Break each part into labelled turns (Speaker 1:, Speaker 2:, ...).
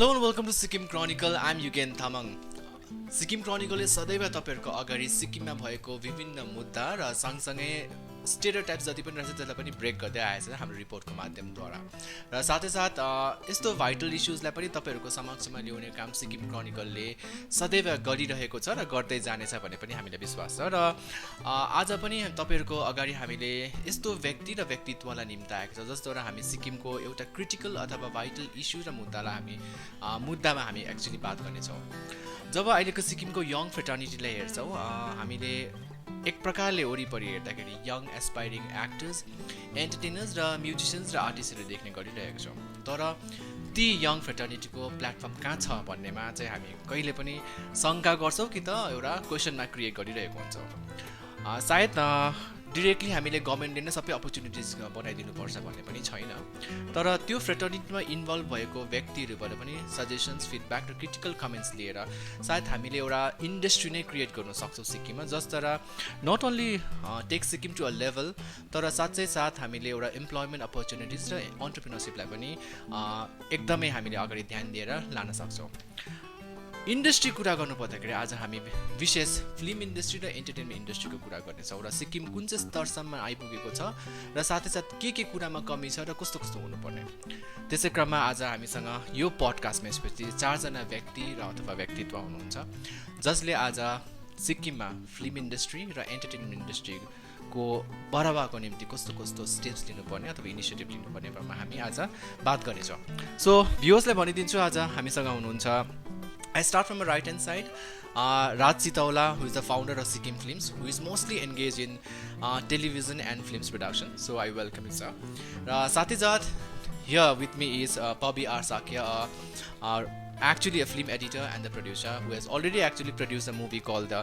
Speaker 1: Hello and welcome to Sikkim Chronicle. I'm Yugen Thamang. Sikkim क्रोनिकलले सदैव तपाईहरुको अगाडि सिक्किममा भएको विभिन्न मुद्दा र सँगसँगै स्टेरियोटाइप्स जति पनि रहेछ त्यसलाई पनि ब्रेक गर्दै आएछ हाम्रो रिपोर्टको माध्यमद्वारा र साथै साथ यस्तो भाइटल इश्यूजलाई पनि तपाईहरुको समक्षमा ल्याउने काम सिक्किम क्रोनिकलले सदैव गरिरहेको छ र गर्दै जानेछ भन्ने पनि हामीलाई विश्वास छ र आज पनि तपाईहरुको अगाडि हामीले यस्तो व्यक्ति र व्यक्तित्वलाई निम्ताएको छ जसद्वारा हामी सिक्किमको एउटा क्रिटिकल अथवा भाइटल इश्यू र मुद्दामा हामी एक्चुअली बात गर्नेछौँ। जब अहिलेको सिक्किमको यङ फ्रेटर्निटीलाई हेर्छौँ हामीले एक प्रकारले वरिपरि हेर्दाखेरि यङ एस्पाइरिङ एक्टर्स, एन्टरटेनर्स र म्युजिसियन्स र आर्टिस्टहरू देख्ने गरिरहेको छौँ। तर ती यङ फ्रेटर्निटीको प्लेटफर्म कहाँ छ भन्नेमा चाहिँ हामी कहिले पनि शङ्का गर्छौँ कि त एउटा क्वेसन मार्क क्रिएट गरिरहेको हुन्छौँ। सायद डिरेक्टली हामीले गभर्मेन्टले नै सबै अपर्च्युनिटिज बनाइदिनुपर्छ भन्ने पनि छैन, तर त्यो फ्रेटर्निटीमा इन्भल्भ भएको व्यक्तिहरूबाट पनि सजेसन्स, फिडब्याक र क्रिटिकल कमेन्ट्स लिएर सायद हामीले एउटा इन्डस्ट्री नै क्रिएट गर्न सक्छौँ सिक्किममा, जसद्वारा not only take Sikkim to a level तर साथै साथ हामीले एउटा इम्प्लोइमेन्ट अपर्च्युनिटिज र एन्टरप्रिनरसिपलाई पनि एकदमै हामीले अगाडि ध्यान दिएर लान सक्छौँ। इन्डस्ट्री कुरा गर्नु पर्दाखेरि आज हामी विशेष फिल्म इन्डस्ट्री र एन्टरटेनमेन्ट इन्डस्ट्रीको कुरा गर्नेछौँ र सिक्किम कुन चाहिँ स्तरसम्म आइपुगेको छ र साथै साथ के कुरामा कमी छ र कस्तो कस्तो हुनुपर्ने। त्यसै क्रममा आज हामीसँग यो पडकास्टमा यसपछि 4 जना व्यक्ति र अथवा व्यक्तित्व हुनुहुन्छ जसले आज सिक्किममा फिल्म इन्डस्ट्री र एन्टरटेनमेन्ट इन्डस्ट्रीको बढावाको निम्ति कस्तो कस्तो स्टेप्स लिनुपर्ने अथवा इनिसिएटिभ लिनुपर्ने बारेमा हामी आज बात गर्नेछौँ। सो भ्युअर्सलाई भनिदिन्छु आज हामीसँग हुनुहुन्छ I start from the right hand side. Raj Sitaula, who is the founder of Sikkim Films, who is mostly engaged in television and films production. So I welcome you, sir. Satizat, here with me is Bobby R. Sakya, actually a film editor and the producer who has already actually produced a movie called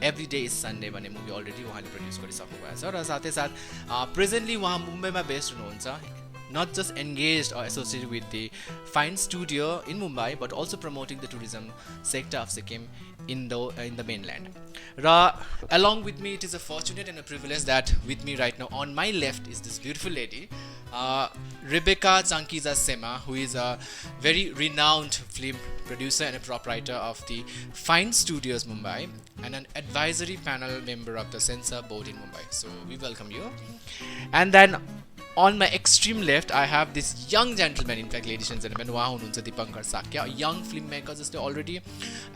Speaker 1: Every Day is Sunday भन्ने movie already उहाँले produce गरिसक्नु भएको छ र साथै साथ presently उहाँ मुम्बईमा बेस्ड हुनुहुन्छ, not just engaged or associated with the Find Studioz in Mumbai, but also promoting the tourism sector of Sikkim in the mainland. Along with me, it is a fortunate and a privilege that with me right now on my left is this beautiful lady, Rebecca Changkija Sema, who is a very renowned film producer and a proprietor of the Find Studioz Mumbai and an advisory panel member of the Censor board in Mumbai. So we welcome you. And then on my extreme left, I have this young gentleman, in fact, ladies and gentlemen, उहाँ हुनुहुन्छ Dipankar Sakya, young film maker जसले already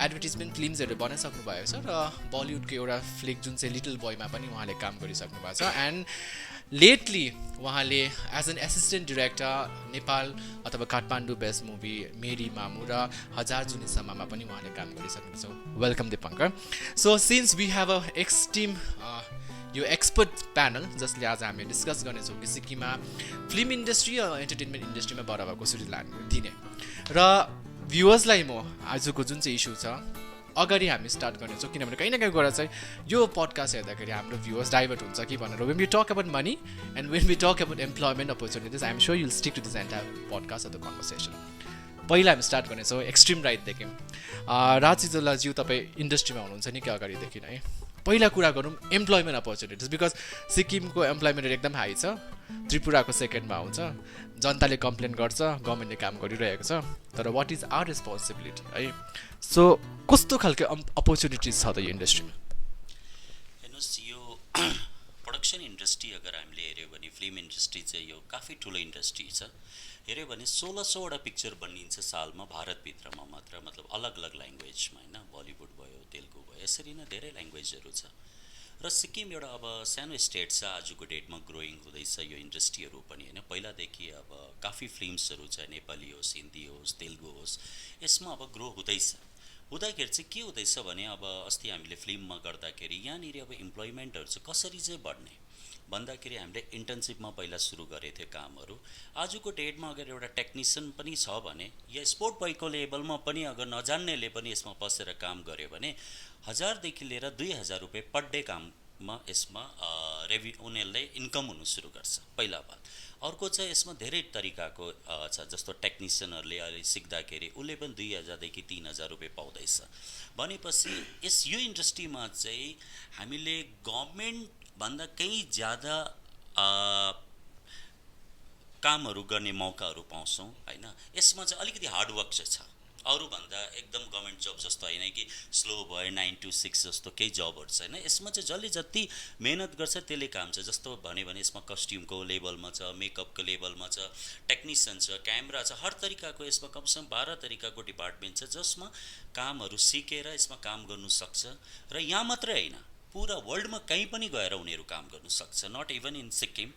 Speaker 1: advertisement फिल्म्सहरू बनाइसक्नु भएको छ र बलिउडको एउटा flick जुन चाहिँ little बोयमा पनि उहाँले काम गरिसक्नु भएको छ एन्ड लेटली उहाँले as an assistant director Nepal अथवा काठमाडौँ बेस्ड मुभी मेरी मामु र हजार जुनी सम्मामा पनि उहाँले काम गरिसक्नु छ। Welcome Dipankar. So since we have a extreme यो एक्सपर्ट प्यानल जसले आज हामीले डिस्कस गर्नेछौँ कि सिक्किममा फिल्म इन्डस्ट्री र एन्टरटेनमेन्ट इन्डस्ट्रीमा बढावा कसरी दिने र भ्युअर्सलाई म आजको जुन चाहिँ इस्यु छ अगाडि हामी स्टार्ट गर्नेछौँ, किनभने कहीँ न कहीँ गएर चाहिँ यो पडकास्ट हेर्दाखेरि हाम्रो भ्युअर्स डाइभर्ट हुन्छ कि भनेर when we talk about money and when we talk about employment opportunities I am sure you'll stick to this entire podcast of the conversation. पहिला हामी स्टार्ट गर्नेछौँ एक्सट्रिम राइटदेखि। राजिजोलाज्यू तपाईँ इन्डस्ट्रीमा हुनुहुन्छ निकै अगाडिदेखि है। पहिला कुरा गरौँ एम्प्लोइमेन्ट अपर्च्युनिटिज, बिकज सिक्किमको एम्प्लोइमेन्ट रेट एकदम हाई छ, त्रिपुराको सेकेन्डमा आउँछ, जनताले कम्प्लेन गर्छ, गभर्मेन्टले काम गरिरहेको छ, तर वाट इज आवर रेस्पोन्सिबिलिटी है। सो कस्तो खालको अपर्च्युनिटिज छ त यो इन्डस्ट्रीमा?
Speaker 2: हेर्नुहोस्, यो प्रोडक्सन इन्डस्ट्री अगर हामीले हेऱ्यौँ भने फिल्म इन्डस्ट्री चाहिँ यो काफी ठुलो इन्डस्ट्री छ। हेऱ्यो भने 1600वटा पिक्चर बनिन्छ सालमा भारतभित्रमा मात्र, मतलब अलग अलग ल्याङ्ग्वेजमा होइन, बलिउड भयो, तेलुगु भयो, यसरी नै धेरै ल्याङ्ग्वेजहरू छ र सिक्किम एउटा अब सानो स्टेट छ, आजको डेटमा ग्रोइङ हुँदैछ यो इन्डस्ट्रीहरू पनि होइन। पहिलादेखि अब काफी फिल्म्सहरू छ, नेपाली होस्, हिन्दी होस्, तेलुगु होस्, यसमा अब ग्रो हुँदैछ। हुँदाखेरि चाहिँ के हुँदैछ भने अब अस्ति हामीले फिल्ममा गर्दाखेरि यहाँनिर अब इम्प्लोइमेन्टहरू चाहिँ कसरी चाहिँ बढ्ने भन्दाखेरि हामीले इन्टर्नसिपमा पहिला सुरु गरेको थियो कामहरू। आजको डेटमा अगर एउटा टेक्निसियन पनि छ भने या स्पोर्ट बयको लेभलमा पनि अगर नजान्नेले पनि यसमा पसेर काम गर्यो भने 1000 देखि लिएर 2000 रुपियाँ पर डे काममा यसमा उनीहरूले इन्कम हुनु सुरु गर्छ, पहिला बात। अर्को चाहिँ यसमा धेरै तरिकाको छ, जस्तो टेक्निसियनहरूले अहिले सिक्दाखेरि उसले पनि 2000 देखि 3000 रुपियाँ पाउँदैछ भनेपछि यो इन्डस्ट्रीमा चाहिँ हामीले गभर्मेन्ट भन्दा कहीं ज्यादा कामहरू गर्ने मौकाहरू पाउँछौँ हैन। यसमा चाहिँ अलिकति हार्डवर्क चाहिँ छ, अरूभन्दा एकदम गभर्मेन्ट जब जस्तो होइन कि स्लो भयो 9 to 6 जस्तो केही जबहरू छैन। यसमा चाहिँ जसले जति मेहनत गर्छ त्यसले काम छ। जस्तो भन्यो भने यसमा कस्ट्युमको लेभलमा छ, मेकअपको लेभलमा छ, टेक्निसियन छ, क्यामेरा छ, हर तरिकाको यसमा कमसेकम 12 तरिकाको डिपार्टमेन्ट छ जसमा कामहरू सिकेर यसमा काम गर्नु सक्छ। र यहाँ मात्रै होइन, पुरा वर्ल्डमा कहीँ पनि गएर उनीहरू काम गर्नु सक्छ। Not even in Sikkim,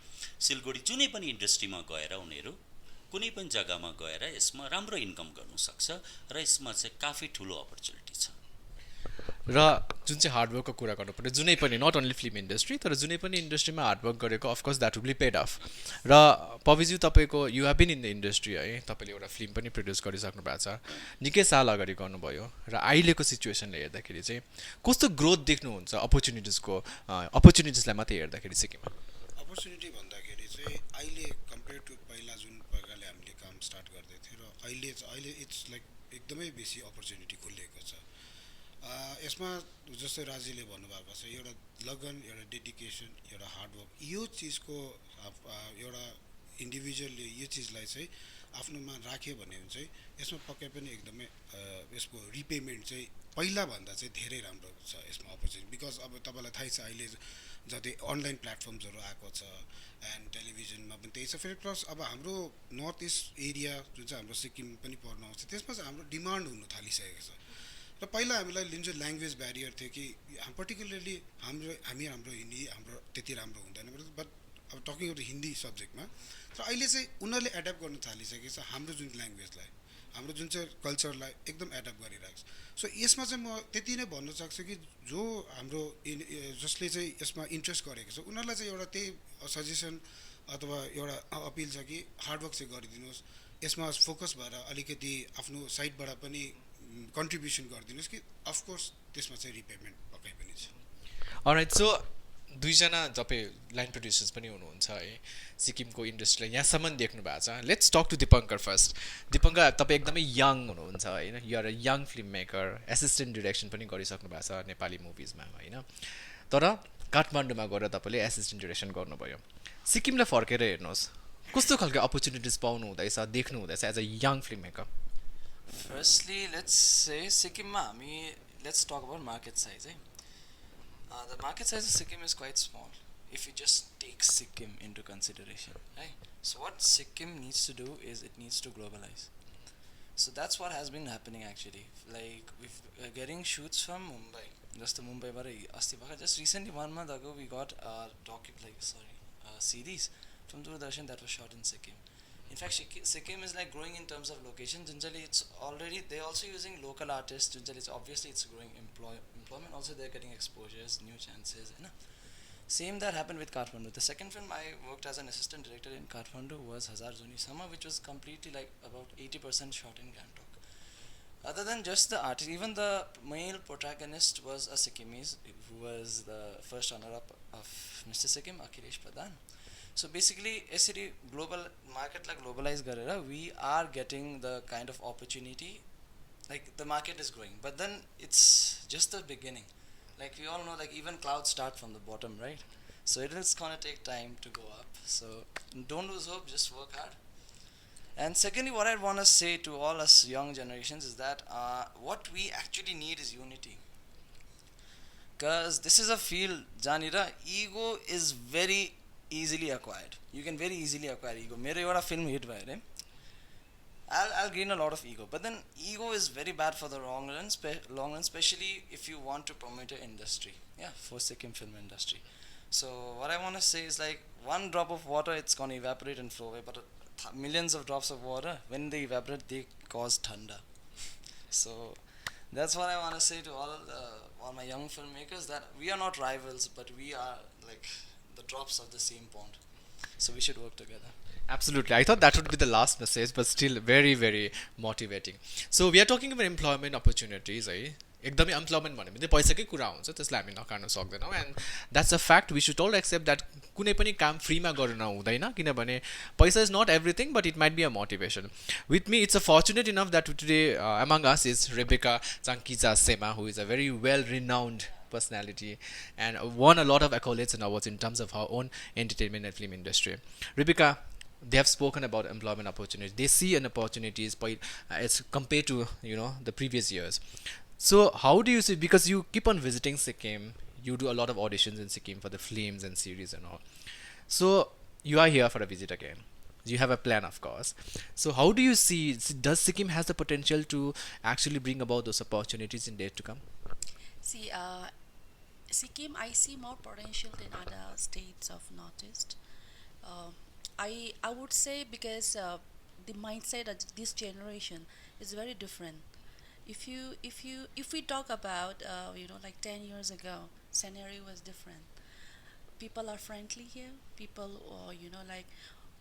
Speaker 2: Siliguri, जुनै पनि इन्डस्ट्रीमा गएर उनीहरू कुनै पनि जग्गामा गएर यसमा राम्रो इन्कम गर्नु सक्छ र यसमा चाहिँ काफी ठुलो अपर्च्युनिटी छ।
Speaker 1: र जुन चाहिँ हार्डवर्कको कुरा गर्नु पर्यो, जुनै पनि नट ओन्ली फिल्म इन्डस्ट्री तर जुनै पनि इन्डस्ट्रीमा हार्डवर्क गरेको of course that will be paid off. र पविज्यू तपाईँको you have been in the industry है, तपाईँले एउटा फिल्म पनि प्रड्युस गरिसक्नु भएको छ, निकै साल अगाडि गर्नुभयो र अहिलेको सिचुएसनले हेर्दाखेरि चाहिँ कस्तो ग्रोथ देख्नुहुन्छ अपर्च्युनिटिजलाई मात्रै हेर्दाखेरि सिक्किममा?
Speaker 3: अपर्च्युनिटी भन्दाखेरि चाहिँ अहिले कम्पेयर टु पहिला जुन प्रकारले हामीले काम स्टार्ट गर्दै थियो र अहिले इट्स लाइक एकदमै बेसी अपर्च्युनिटी खुलिएको छ। यसमा जस्तै राजीले भन्नुभएको छ, एउटा लगन, एउटा डेडिकेसन, एउटा हार्डवर्क, यो चिजको एउटा इन्डिभिजुअलले यो चिजलाई चाहिँ आफ्नोमा राख्यो भने चाहिँ यसमा पक्कै पनि एकदमै यसको रिपेमेन्ट चाहिँ पहिलाभन्दा चाहिँ धेरै राम्रो छ यसमा अपर्च्युनिटी। बिकज अब तपाईँलाई थाहै छ अहिले जति अनलाइन प्लेटफर्म्सहरू आएको छ एन्ड टेलिभिजनमा पनि त्यही छ। फेरि प्लस अब हाम्रो नर्थ इस्ट एरिया जुन चाहिँ हाम्रो सिक्किम पनि पर्न आउँछ त्यसमा चाहिँ हाम्रो डिमान्ड हुनु थालिसकेको छ। र पहिला हामीलाई जुन चाहिँ ल्याङ्ग्वेज ब्यारियर थियो कि पर्टिकुलरली हाम्रो हिन्दी हाम्रो त्यति राम्रो हुँदैन, बट अब टकिङ अफ द हिन्दी सब्जेक्टमा। तर अहिले चाहिँ उनीहरूले एड्याप्ट गर्न थालिसकेको छ हाम्रो जुन ल्याङ्ग्वेजलाई, हाम्रो जुन चाहिँ कल्चरलाई एकदम एड्याप्ट गरिरहेको छ। सो यसमा चाहिँ म त्यति नै भन्न सक्छु कि जो हाम्रो जसले चाहिँ यसमा इन्ट्रेस्ट गरेको छ उनीहरूलाई चाहिँ एउटा त्यही सजेसन अथवा एउटा अपिल छ कि हार्डवर्क चाहिँ गरिदिनुहोस्, यसमा फोकस भएर अलिकति आफ्नो साइडबाट पनि कन्ट्रिब्युसन गरिदिनुहोस् कि अफकोर्स त्यसमा चाहिँ रिपेमेन्ट पक्कै पनि छ।
Speaker 1: अलराइट, सो दुईजना तपाईँ लाइन प्रड्युसर्स पनि हुनुहुन्छ है, सिक्किमको इन्डस्ट्रीलाई यहाँसम्म देख्नु भएको छ। Let's talk to Dipankar first. Dipankar, तपाईँ एकदमै यङ हुनुहुन्छ होइन, you are a young film maker, assistant direction पनि गरिसक्नु भएको छ नेपाली मुभिजमा होइन, तर काठमाडौँमा गएर तपाईँले एसिस्टेन्ट डिरेक्सन गर्नुभयो। सिक्किमलाई फर्केर हेर्नुहोस्, कस्तो खालको अपर्च्युनिटिज पाउनु हुँदैछ, देख्नु हुँदैछ as a young film maker?
Speaker 4: Firstly, let's say Sikkim, let's talk about market size. The market size of Sikkim is quite small if you just take Sikkim into consideration. Right? So what Sikkim needs to do is it needs to globalize. So that's what has been happening actually. Like we're getting shoots from Mumbai. Just recently 1 month ago we got a series from Doordarshan that was shot in Sikkim. In fact, Sikkim is like growing in terms of location. Generally, it's already, they're also using local artists. Generally, obviously it's growing employment. Also, they're getting exposures, new chances. You know? Same that happened with Kathmandu. The second film I worked as an assistant director in Kathmandu was Hazaar, Juni, Samma, which was completely like about 80% shot in Gangtok. Other than just the artist, even the male protagonist was a Sikkimese who was the first runner-up of Mr. Sikkim, Akhilesh Pradhan. So basically, SCD global market like globalized garera, we are getting the kind of opportunity, like the market is growing, but then it's just the beginning. Like we all know, like even clouds start from the bottom, right? So it is gonna take time to go up. So don't lose hope, just work hard. And secondly, what I wanna say to all us young generations is that what we actually need is unity. Because this is a field, Janira, ego is very easily acquired. You can very easily acquire ego. Meri एउटा film hit भयो अरे, I'll gain a lot of ego, but then ego is very bad for the long run, especially if you want to promote your industry, for Sikkim film industry. So what I want to say is like one drop of water, it's going to evaporate and flow away, but millions of drops of water, when they evaporate, they cause thunder. So that's what I want to say to all my young filmmakers, that we are not rivals, but we are like the drops of the same pond. So we should work together.
Speaker 1: Absolutely. I thought that would be the last message, but still very, very motivating. So we are talking about employment opportunities, है? एकदमै employment भन्यो भने पैसाकै कुरा हुन्छ, त्यसलाई हामी नकार्न सक्दैनौँ, and that's a fact. We should all accept that कुनै पनि काम फ्रीमा गर्न हुँदैन, किनभने पैसा is not everything, but it might be a motivation. With me it's a fortunate enough that today among us is Rebecca Changkija Sema, who is a very well renowned personality and won a lot of accolades and awards in terms of her own entertainment and film industry. Rebecca, they have spoken about employment opportunities. They see an opportunities as compared to the previous years. So how do you see, because you keep on visiting Sikkim, you do a lot of auditions in Sikkim for the films and series and all. So you are here for a visit again. You have a plan, of course. So how do you see, does Sikkim has the potential to actually bring about those opportunities in days to come?
Speaker 5: See, Sikkim, I see more potential than other states of Northeast. Uh, I would say because the mindset of this generation is very different. If we talk about like 10 years ago, scenario was different. People are friendly here. People, like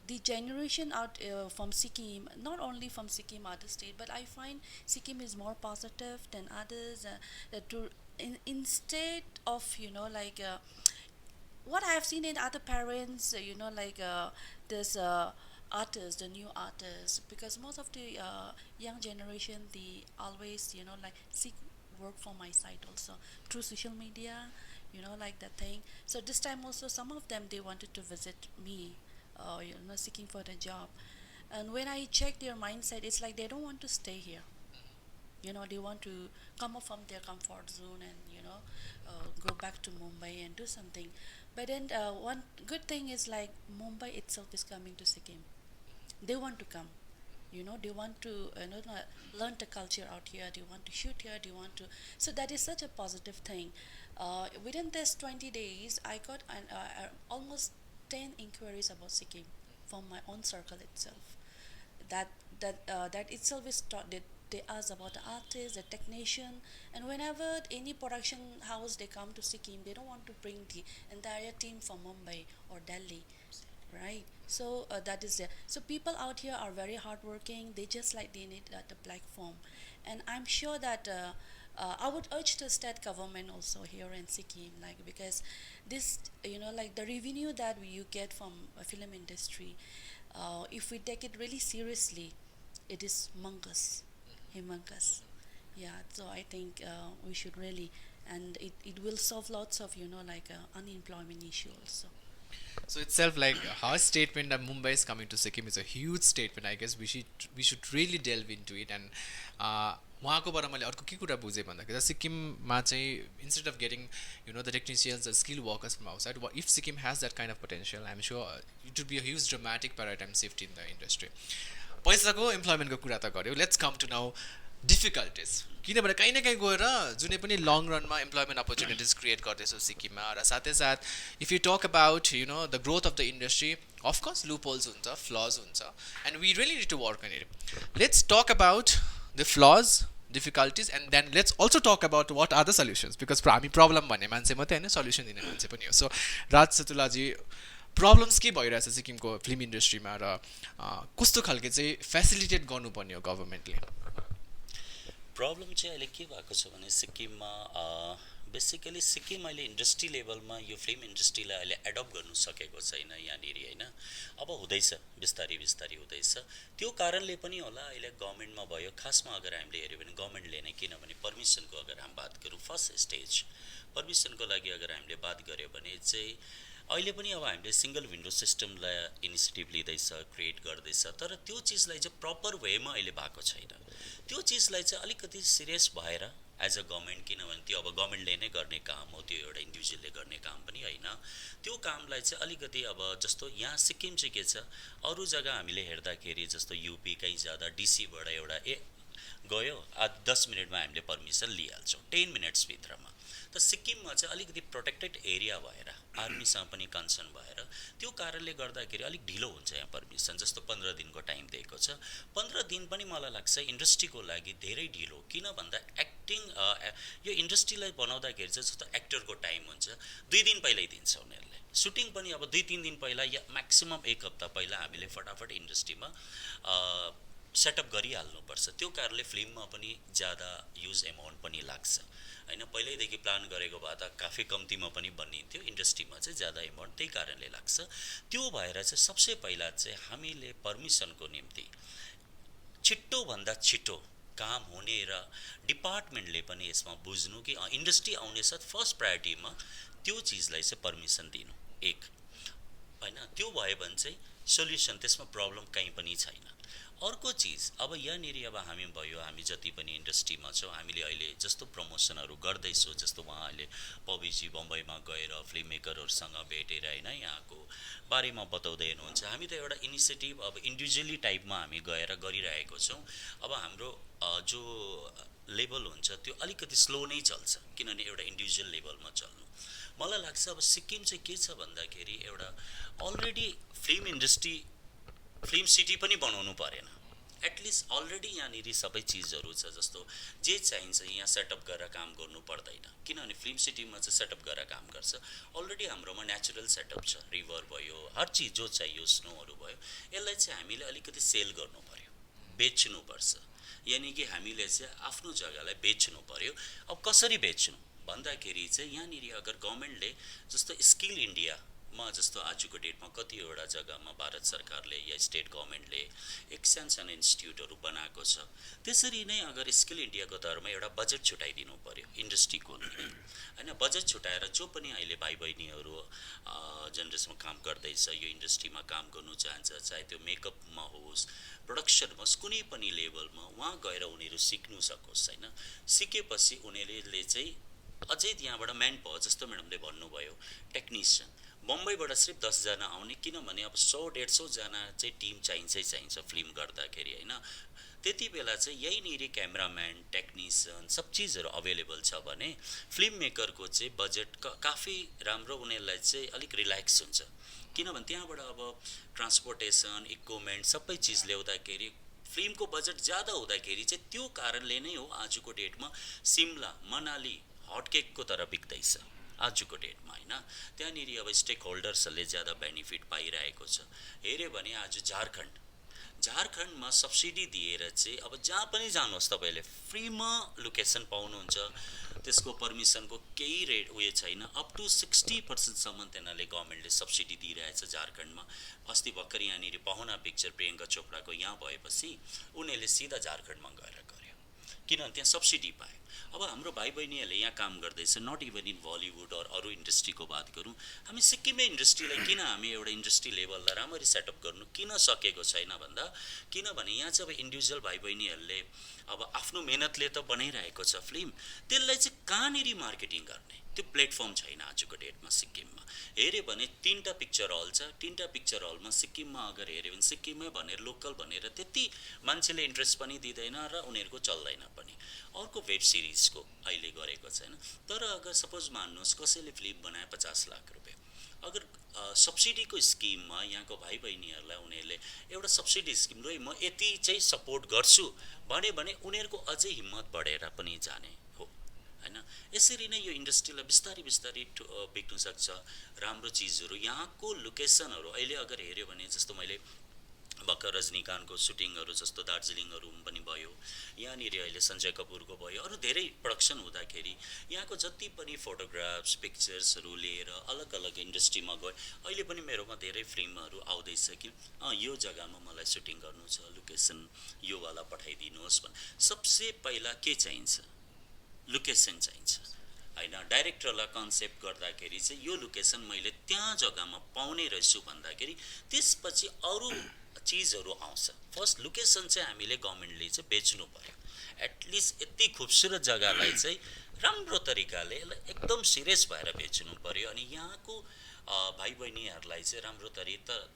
Speaker 5: the generation out from Sikkim, not only from Sikkim, other state, but I find Sikkim is more positive than others. Instead of what I have seen in other parents, this artists, the new artists, because most of the young generation, they always, seek work for my side also through social media, like that thing. So this time also, some of them they wanted to visit me, seeking for the job. And when I check their mindset, it's like they don't want to stay here. They want to come up from their comfort zone and go back to Mumbai and do something. But then one good thing is like Mumbai itself is coming to Sikkim. They want to come. They want to learn the culture out here. They want to shoot here. They want to. So that is such a positive thing. Within this 20 days, I got almost 10 inquiries about Sikkim from my own circle itself. That that itself is taught. They ask about the artist, the technician, and whenever any production house they come to Sikkim, they don't want to bring the entire team from Mumbai or Delhi, right? So that is there. So people out here are very hardworking. They just like they need the platform, and I'm sure that. I would urge the state government also here in Sikkim, like because this, like the revenue that you get from a film industry, if we take it really seriously, it is humongous. Yeah, so I think we should really, and it will solve lots of unemployment issue also.
Speaker 1: So itself, like her statement that Mumbai is coming to Sikkim is a huge statement. I guess we should really delve into it. And उहाँकोबाट मैले अर्को के कुरा बुझेँ भन्दाखेरि सिक्किममा चाहिँ instead of getting the technicians the skilled workers from outside, if Sikkim has that kind of potential, I'm sure it would be a huge dramatic paradigm shift in the industry. पैसाको इम्प्लोइमेन्टको कुरा त गऱ्यो. Let's come to now difficulties, किनभने कहीँ न कहीँ गएर जुनै पनि लङ रनमा इम्प्लोइमेन्ट अपर्च्युनिटिज क्रिएट गर्दैछौँ सिक्किममा. र साथै साथ if you talk about the growth of the industry, of course loopholes हुन्छ, फ्लज हुन्छ, and we really need to work on it. Let's talk about the flaws, difficulties, and then let's also talk about what are the solutions, because हामी problem भन्ने मान्छे मात्रै होइन, solution दिने मान्छे पनि हो. सो राज सतुलाजी, प्रब्लम्स के भइरहेछ सिक्किमको फिल्म इन्डस्ट्रीमा र कस्तो खालके चाहिँ फेसिलिटेट गर्नुपर्ने हो गभर्मेन्टले?
Speaker 2: प्रब्लम चाहिँ अहिले के भएको छ भने सिक्किममा बेसिकली सिक्किम अहिले इन्डस्ट्री लेभलमा यो फिल्म इन्डस्ट्रीलाई अहिले एडप्ट गर्नु सकेको छैन यहाँनिर होइन. अब हुँदैछ, बिस्तारै बिस्तारै हुँदैछ. त्यो कारणले पनि होला अहिले गभर्मेन्टमा भयो. खासमा अगर हामीले हेऱ्यो भने गभर्मेन्टले नै, किनभने पर्मिसनको अगर हामी बात गरौँ, फर्स्ट स्टेज पर्मिसनको लागि अगर हामीले बात गऱ्यो भने चाहिँ अहिले पनि अब हामीले सिङ्गल विन्डो सिस्टमलाई इनिसिएटिभ लिँदैछ, क्रिएट गर्दैछ, तर त्यो चिजलाई चाहिँ प्रपर वेमा अहिले भएको छैन. त्यो चिजलाई चाहिँ अलिकति सिरियस भएर एज अ गभर्मेन्ट, किनभने त्यो अब गभर्मेन्टले नै गर्ने काम हो, त्यो एउटा इन्डिभिजुअलले गर्ने काम पनि होइन. त्यो कामलाई चाहिँ अलिकति अब जस्तो यहाँ सिक्किम चाहिँ के छ, अरू जग्गा हामीले हेर्दाखेरि जस्तो युपी कहीँ जाँदा डिसीबाट एउटा गयो 10 मिनटमा हामीले पर्मिसन लिइहाल्छौँ, 10 मिनट्सभित्रमा. त सिक्किममा चाहिँ अलिकति प्रोटेक्टेड एरिया भएर आर्मीसँग पनि कन्सर्न भएर त्यो कारणले गर्दाखेरि अलिक ढिलो हुन्छ यहाँ पर्मिसन. जस्तो 15 दिनको टाइम दिएको छ, 15 दिन पनि मलाई लाग्छ इन्डस्ट्रीको लागि धेरै ढिलो. किन भन्दा एक्टिङ यो इन्डस्ट्रीलाई बनाउँदाखेरि चाहिँ जस्तो एक्टरको टाइम हुन्छ 2 दिन पहिल्यै दिन्छ उनीहरूले. सुटिङ पनि अब 2-3 दिन पहिला या म्याक्सिमम् 1 हप्ता पहिला हामीले फटाफट इन्डस्ट्रीमा सेटअप गरिहाल्नुपर्छ. त्यो कारणले फिल्ममा पनि ज्यादा युज एमाउन्ट पनि लाग्छ होइन. पहिल्यैदेखि प्लान गरेको भए त काफी कम्तीमा पनि बनिन्थ्यो, इन्डस्ट्रीमा चाहिँ ज्यादा एमाउन्ट त्यही कारणले लाग्छ. त्यो भएर चाहिँ सबसे पहिला चाहिँ हामीले पर्मिसनको निम्ति छिट्टोभन्दा छिट्टो काम हुने र डिपार्टमेन्टले पनि यसमा बुझ्नु कि इन्डस्ट्री आउने साथ फर्स्ट प्रायोरिटीमा त्यो चिजलाई चाहिँ पर्मिसन दिनु एक होइन. त्यो भयो भने चाहिँ सोल्युसन त्यसमा प्रब्लम कहीँ पनि छैन। अर्को चिज अब यहाँनिर अब हामी भयो, हामी जति पनि इन्डस्ट्रीमा छौँ, हामीले अहिले जस्तो प्रमोसनहरू गर्दैछौँ, जस्तो उहाँ अहिले पविजी बम्बईमा गएर फिल्म मेकरहरूसँग भेटेर होइन यहाँको बारेमा बताउँदै हुनुहुन्छ। हामी त एउटा इनिसिएटिभ अब इन्डिभिजुअली टाइपमा हामी गएर गरिरहेको छौँ। अब हाम्रो जो लेभल हुन्छ त्यो अलिकति स्लो नै चल्छ, किनभने एउटा इन्डिभिजुअल लेभलमा चल्नु। मलाई लाग्छ अब सिक्किम चाहिँ के छ भन्दाखेरि एउटा already film industry film city पनि बनाउनु परेन, एटलिस्ट अलरेडी यहाँनिर सबै चिजहरू छ। जस्तो जे चाहिन्छ यहाँ सेटअप गरेर काम गर्नु पर्दैन, किनभने फिल्म सिटीमा चाहिँ सेटअप गरेर काम गर्छ। अलरेडी हाम्रोमा नेचुरल सेटअप छ, रिभर भयो, हर चिज जो चाहियो, स्नोहरू भयो। यसलाई चाहिँ हामीले अलिकति सेल गर्नु पर्यो, बेच्नुपर्छ। यानि कि हामीले चाहिँ आफ्नो जग्गालाई बेच्नु पर्यो। अब कसरी बेच्नु भन्दाखेरि चाहिँ यहाँनिर अगर गभर्मेन्टले जस्तो स्किल इन्डियामा जस्तो आजको डेटमा कतिवटा जग्गामा भारत सरकारले या स्टेट गभर्मेन्टले एक सानो इन्स्टिट्युटहरू बनाएको छ, त्यसरी नै अगर स्किल इन्डियाको तहमा एउटा बजेट छुट्याइदिनु पर्यो इन्डस्ट्रीको होइन। बजेट छुट्याएर जो पनि अहिले भाइ बहिनीहरू जेनरेसनमा काम गर्दैछ, यो इन्डस्ट्रीमा काम गर्नु चाहन्छ, चाहे त्यो मेकअपमा होस्, प्रोडक्सनमा होस्, कुनै पनि लेभलमा उहाँ गएर उनीहरू सिक्नु सकोस् होइन। सिकेपछि उनीहरूले चाहिँ अझै त्यहाँबाट म्यान पावर, जस्तो म्याडमले भन्नुभयो टेक्निसियन, बम्बईबाट सिर्फ 10 जना आउने, किनभने अब 100-150 जना चाहिँ टिम चाहिन्छ फिल्म गर्दाखेरि होइन। त्यति बेला चाहिँ यहीँनिर क्यामराम्यान, टेक्निसियन सब चिजहरू अभाइलेबल छ भने फिल्म मेकरको चाहिँ बजेट काफी राम्रो, उनीहरूलाई चाहिँ अलिक रिल्याक्स हुन्छ। किनभने त्यहाँबाट अब ट्रान्सपोर्टेसन, इक्विपमेन्ट सबै चिज ल्याउँदाखेरि फिल्मको बजेट ज्यादा हुँदाखेरि चाहिँ त्यो कारणले नै हो आजको डेटमा सिमला, मनाली हटकेकको तरह बिक्दैछ आजको डेटमा होइन। त्यहाँनिर अब स्टेक होल्डर्सहरूले ज्यादा बेनिफिट पाइरहेको छ। हेऱ्यो भने आज झारखण्डमा सब्सिडी दिएर चाहिँ अब जहाँ पनि जानुहोस् तपाईँले फ्रीमा लोकेसन पाउनुहुन्छ, त्यसको पर्मिसनको केही रेट उयो छैन। अप टु 60% तिनीहरूले गभर्मेन्टले सब्सिडी दिइरहेछ झारखण्डमा। अस्ति भर्खर यहाँनिर पाहुना पिक्चर प्रियङ्का चोपडाको यहाँ भएपछि उनीहरूले सिधा झारखण्डमा गएर गर्यो, किनभने त्यहाँ सब्सिडी पायो। अब हाम्रो भाइ बहिनीहरूले यहाँ काम गर्दैछ, नट इभन इन बलिउड अरू इन्डस्ट्रीको बात गरौँ, हामी सिक्किममै इन्डस्ट्रीलाई किन हामी एउटा इन्डस्ट्री लेभललाई राम्ररी सेटअप गर्नु किन सकेको छैन भन्दा, किनभने यहाँ चाहिँ अब इन्डिभिजुअल भाइ बहिनीहरूले अब आफ्नो मेहनतले त बनाइरहेको छ फिल्म, त्यसलाई चाहिँ कहाँनिर मार्केटिङ गर्ने त्यो प्लेटफर्म छैन आजको डेटमा सिक्किममा। हेऱ्यो भने 3टा पिक्चर हल छ, 3टा पिक्चर हलमा सिक्किममा अगर हेऱ्यो भने सिक्किममै भनेर लोकल भनेर त्यति मान्छेले इन्ट्रेस्ट पनि दिँदैन र उनीहरूको चल्दैन पनि। अर्को वेब सिरिजको अहिले गरेको छैन, तर अगर सपोज मान्नुहोस् कसैले फिल्म बनाए 50 लाख रुपियाँ, अगर सब्सिडीको स्किममा यहाँको भाइ बहिनीहरूलाई उनीहरूले एउटा सब्सिडी स्किम र म यति चाहिँ सपोर्ट गर्छु भने उनीहरूको अझै हिम्मत बढेर पनि जाने हो होइन। यसरी नै यो इन्डस्ट्रीलाई बिस्तारै बिग्नु सक्छ। राम्रो चिजहरू यहाँको लोकेसनहरू अहिले अगर हेऱ्यो भने जस्तो मैले भर्खर रजनीकान्तको सुटिङहरू जस्तो दार्जिलिङहरू पनि भयो, यहाँनिर अहिले सञ्जय कपुरको भयो, अरू धेरै प्रडक्सन हुँदाखेरि यहाँको जति पनि फोटोग्राफ्स पिक्चर्सहरू लिएर अलग अलग इन्डस्ट्रीमा गयो। अहिले पनि मेरोमा धेरै फिल्महरू आउँदैछ कि यो जग्गामा मलाई सुटिङ गर्नु छ, लोकेसन यो वाला पठाइदिनुहोस् भने सबसे पहिला के चाहिन्छ, लोकेसन चाहिन्छ होइन। डाइरेक्टरलाई कन्सेप्ट गर्दाखेरि चाहिँ यो लोकेसन मैले त्यहाँ जग्गामा पाउने रहेछु भन्दाखेरि त्यसपछि अरू चिजहरू आउँछ। फर्स्ट लोकेसन चाहिँ हामीले गभर्मेन्टले चाहिँ बेच्नु पर्यो, एटलिस्ट यति खुबसुरत जग्गालाई चाहिँ राम्रो तरिकाले एकदम सिरियस भएर बेच्नु पर्यो। अनि यहाँको भाइ बहिनीहरूलाई चाहिँ राम्रो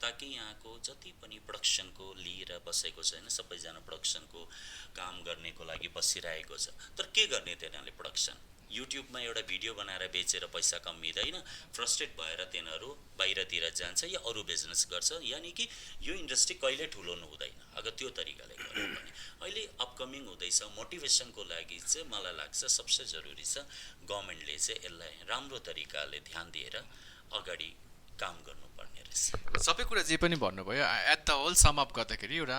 Speaker 2: ताकि यहाँको जति पनि प्रोडक्सनको लिएर बसेको छ होइन, सबैजना प्रोडक्सनको काम गर्नेको लागि बसिरहेको छ, तर के गर्ने तिनीहरूले प्रोडक्सन युट्युबमा एउटा भिडियो बनाएर बेचेर पैसा कमिँदैन, फ्रस्ट्रेट भएर तिनीहरू बाहिरतिर जान्छ या अरू बिजनेस गर्छ। यानि कि यो इन्डस्ट्री कहिले ठुलो हुँदैन अगर त्यो तरिकाले गर्यो भने। अहिले अपकमिङ हुँदैछ, मोटिभेसनको लागि चाहिँ मलाई लाग्छ सबसे जरुरी छ गभर्मेन्टले चाहिँ यसलाई राम्रो तरिकाले ध्यान दिएर अगाडि काम गर्नुपर्ने रहेछ।
Speaker 1: सबै कुरा जे पनि भन्नुभयो, at the whole sum up गर्दाखेरि एउटा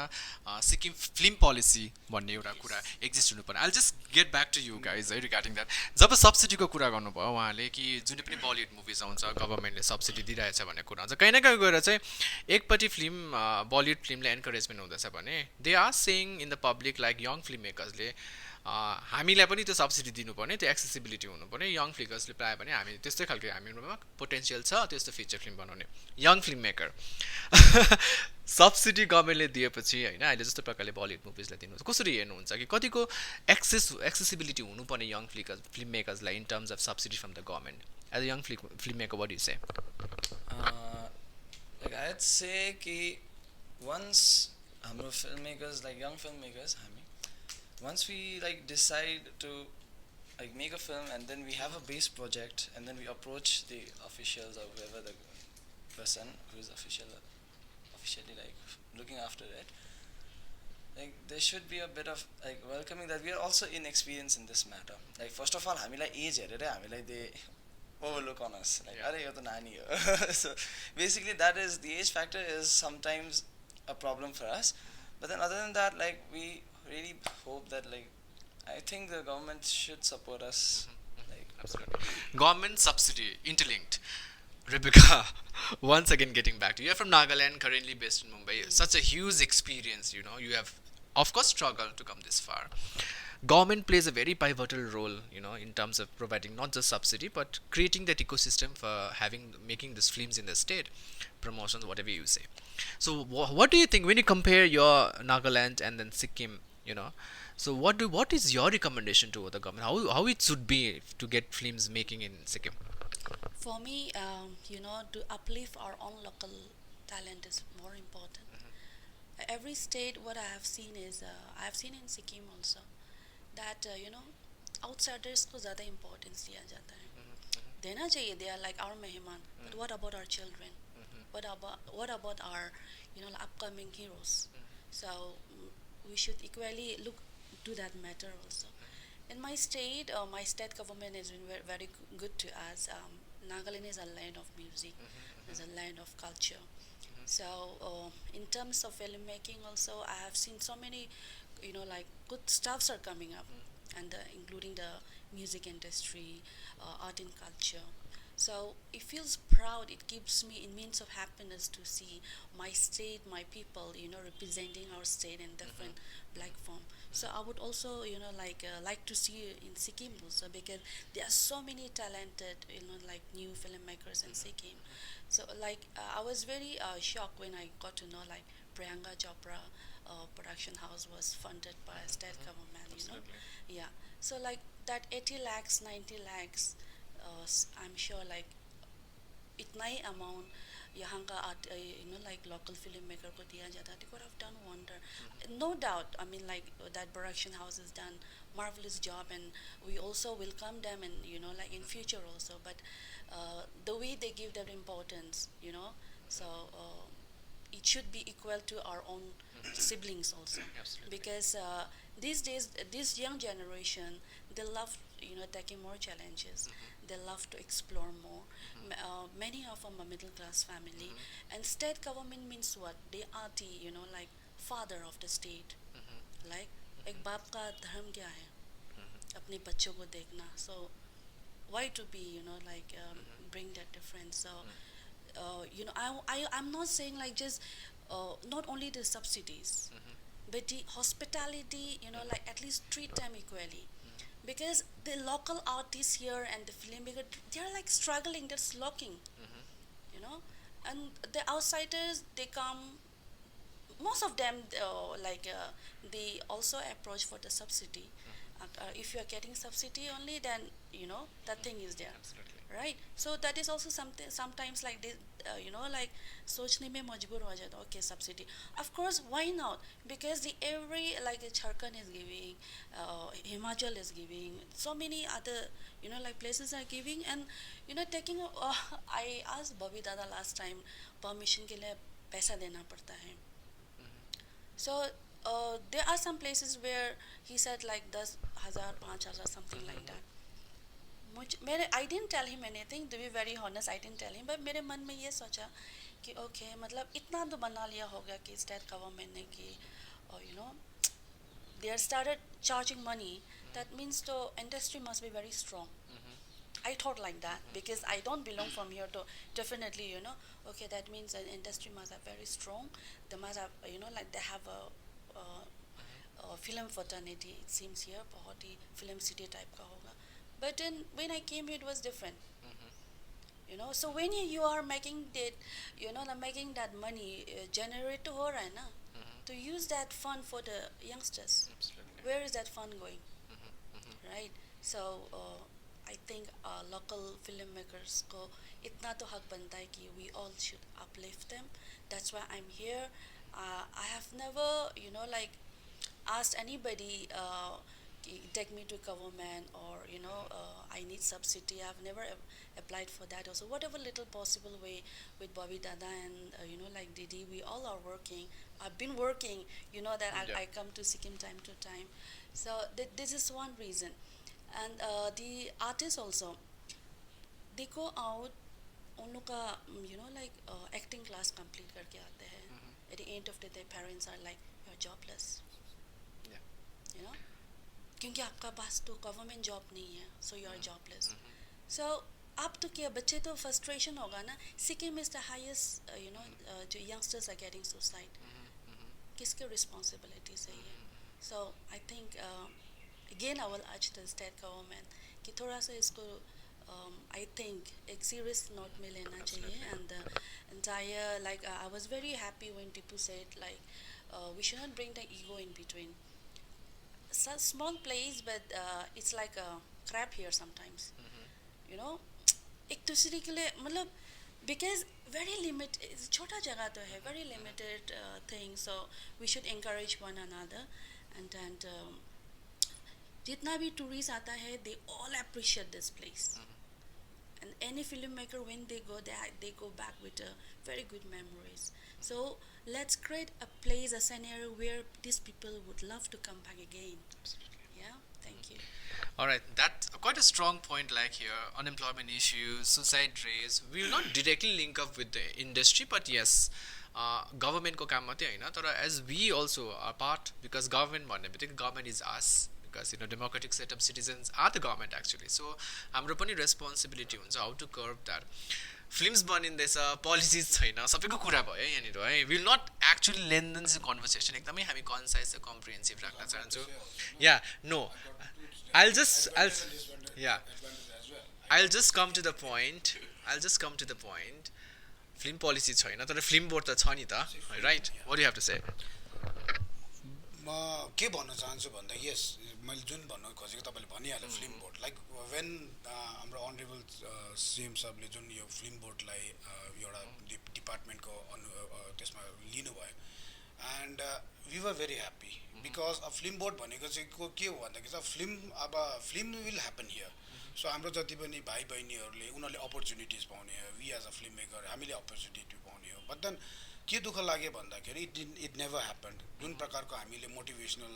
Speaker 1: सिक्किम फिल्म पोलिसी भन्ने एउटा कुरा एक्जिस्ट हुनुपर्ने। I just get back to you guys है रिगार्डिङ द्याट। जब सब्सिडीको कुरा गर्नुभयो उहाँले कि जुन पनि बलिउड मुभिज आउँछ गभर्मेन्टले सब्सिडी दिइरहेछ भन्ने कुरा हुन्छ, कहीँ न कहीँ गएर चाहिँ एकपट्टि फिल्म बलिउड फिल्मले एन्करेजमेन्ट हुँदैछ भने they are saying in the public like young film मेकर्सले हामीलाई पनि त्यो सब्सिडी दिनुपर्ने, त्यो एक्सेसिबिलिटी हुनुपर्ने, यङ फ्लिकर्सले पायो भने हामी त्यस्तै खालको हामीमा पोटेन्सियल छ त्यस्तो फिचर फिल्म बनाउने यङ फिल्म मेकर। सब्सिडी गभर्मेन्टले दिएपछि होइन अहिले जस्तो प्रकारले बलिउड मुभिजलाई दिनुहुन्छ कसरी हेर्नुहुन्छ कि कतिको एक्सेसिबिलिटी हुनुपर्ने यङ फिल्म मेकर्सलाई in terms of subsidy from the government as a young film maker what you say?
Speaker 4: Like I'd say कि once हाम्रो filmmakers like young filmmakers once we like decide to like make a film and then we have a base project and then we approach the officials or whoever the person who is officially like looking after it, like there should be a bit of like welcoming that we are also inexperienced in this matter. Like first of all हामीलाई age हेरेरै हामीलाई they overlook on us like अरे यो त नानी हो. So basically that is the age factor is sometimes a problem for us, but then other than that like we really hope that like I think the government should support us. Like
Speaker 1: Absolutely. Government subsidy, interlinked. Rebecca, once again getting back to you. You're from Nagaland, currently based in Mumbai. Such a huge experience, you know. You have, of course, struggled to come this far. Government plays a very pivotal role, you know, in terms of providing not just subsidy, but creating that ecosystem for making these films in the state, promotions, whatever you say. So, what do you think when you compare your Nagaland and then Sikkim, you know? So, what is your recommendation to the government? How it should be to get films making in Sikkim?
Speaker 5: For me, you know, to uplift our own local talent is more important. Every state, what I have seen is, I have seen in Sikkim also, that you know, outsiders को ज़्यादा importance दिया जाता है. देना चाहिए, they are like our मेहमान. But what about our children? What about our, you know, upcoming heroes? So we should equally look to that matter also. In my state government has been very good to us. Nagaland is a land of music, is a land of culture. So in terms of filmmaking also, I have seen so many, you know, like good stuffs are coming up, and including the music industry, art and culture. So it feels proud. It gives me immense of happiness to see my state, my people, you know, representing our state in different platform. So I would also, you know, like to see in Sikkim also, because there are so many talented, you know, like new filmmakers in Sikkim. So like I was very shocked when I got to know like Priyanka Chopra production house was funded by state government, you know. Yeah. So like that 80 lakhs, 90 lakhs, I'm sure like इतना ही amount यहाँ का art, you know, like local filmmaker को दिया जाता, they could have done wonder. No doubt, I mean like that production house has done marvelous job, and we also welcome them, and you know, like in future also. But the way they give that importance, you know, so it should be equal to our own siblings also.
Speaker 1: Absolutely.
Speaker 5: Because these days, this young generation, they love, you know, taking more challenges. They love to explore more. Many of them are middle class family, and state government means what? They are the, you know, like father of the state. Like एक बाप का धर्म क्या है? अपने बच्चों को देखना. So why to be, you know, like bring that difference? So you know, I'm not saying like just not only the subsidies, but the hospitality, you know, like at least treat them equally. Because the local artists here and the filmmaker, they're like struggling, they're slacking, you know. And the outsiders, they come, most of them they also approach for the subsidy. If you are getting subsidy only, then you know that thing is there.
Speaker 1: Absolutely.
Speaker 5: Right? So that is also something sometimes like this, you know, like सोचने में मजबूर हो जाता. Okay, subsidy. Of course, why not? Because the every like Jharkhand is giving, Himachal is giving, so many other, you know, like places are giving, and you know taking. I asked Bobby Dada last time permission के लिए पैसा देना पड़ता है. So there are some places where he said like 10,000, 5,000, something like that. I didn't tell him anything, to be very honest, I didn't tell him, but मेरे मन में ये सोचा कि okay, मतलब इतना तो बना लिया होगा कि state government ने कि you know, they have started charging money, that means the industry must be very strong. I thought like that, because I don't belong from here, to definitely, you know, okay, that means an industry must have very strong, they must have, you know, like they have a film fraternity it seems here बहुत ही film city type का होगा but then when I came here it was different you know so when you are making that you know making that money generate to हो रहा है ना to use that fund for the youngsters
Speaker 1: Absolutely.
Speaker 5: where is that fund going right so I think local filmmakers को इतना तो हक बनता है कि we all should uplift them that's why I'm here I have never you know like asked anybody take me to government or you know I need subsidy I've never applied for that also whatever little possible way with Bobby Dada and you know like Didi we all are working I've been working you know that I come to Sikkim time to time so this is one reason and the artists also they go out उन लोग का you know like acting class complete करके आते हैं at the end of the day parents are like you're jobless
Speaker 1: Yeah.
Speaker 5: you know क्योंकि आपका pass तो government job नहीं है so you are jobless so आप तो क्या बच्चे तो फ्रस्ट्रेशन होगा ना Sikkim is the highest you know जो यंगस्टर्स आर गेटिंग सुसाइड किसके रिस्पॉन्सिबिलिटी से है so I think again I will urge the state government कि थोड़ा सा इसको आई थिंक एक सीरियस नोट में लेना चाहिए and the entire like I was very happy when Tipu said like we should not bring the ego in between such small place but it's like a crap here sometimes you know एक दूसरे के लिए मतलब because very limited छोटा जगह तो है very limited thing so we should encourage one another and जितना भी tourist आता है they all appreciate this place and any filmmaker when they go there they go back with very good memories so let's create a place a scenario where these people would love to come back again yeah thank you
Speaker 1: All right, that's quite a strong point. Like here, unemployment issues, suicide rates. We will not directly link up with the industry, but yes, government को काम मात्रै हैन तर as we also are part because government भन्ने बित्तिकै government is us because you know democratic set of citizens are the government actually. So हाम्रो पनि responsibility हुन्छ how to curb that. Films बनिँदैछ पोलिसिज छैन सबैको कुरा भयो यहाँनिर है विल नट एक्चुली लेन दिस कन्भर्सेसन एकदमै हामी कन्साइज र कम्प्रिहेन्सिभ राख्न चाहन्छौँ या no I'll just come to the point. Film policy छैन तर फिल्म बोर्ड त छ नि त right what you have to say
Speaker 3: म के भन्न चाहन्छु भन्दा यस मैले जुन भन्न खोजेको तपाईँले भनिहाल्यो फिल्म बोर्ड लाइक वेन हाम्रो अनरेबल सिएम साहबले जुन यो फिल्म बोर्डलाई एउटा डिपार्टमेन्टको त्यसमा लिनुभयो and we were very happy because अब फिल्म बोर्ड भनेको चाहिँ के हो भन्दाखेरि चाहिँ film will happen here so हाम्रो जति पनि भाइ बहिनीहरूले उनीहरूले अपर्च्युनिटिज पाउने हो we as a film maker हामीले अपर्च्युनिटी पाउने हो बट देन के दुःख लाग्यो भन्दाखेरि इट नेभर ह्यापन्ड जुन प्रकारको हामीले मोटिभेसनल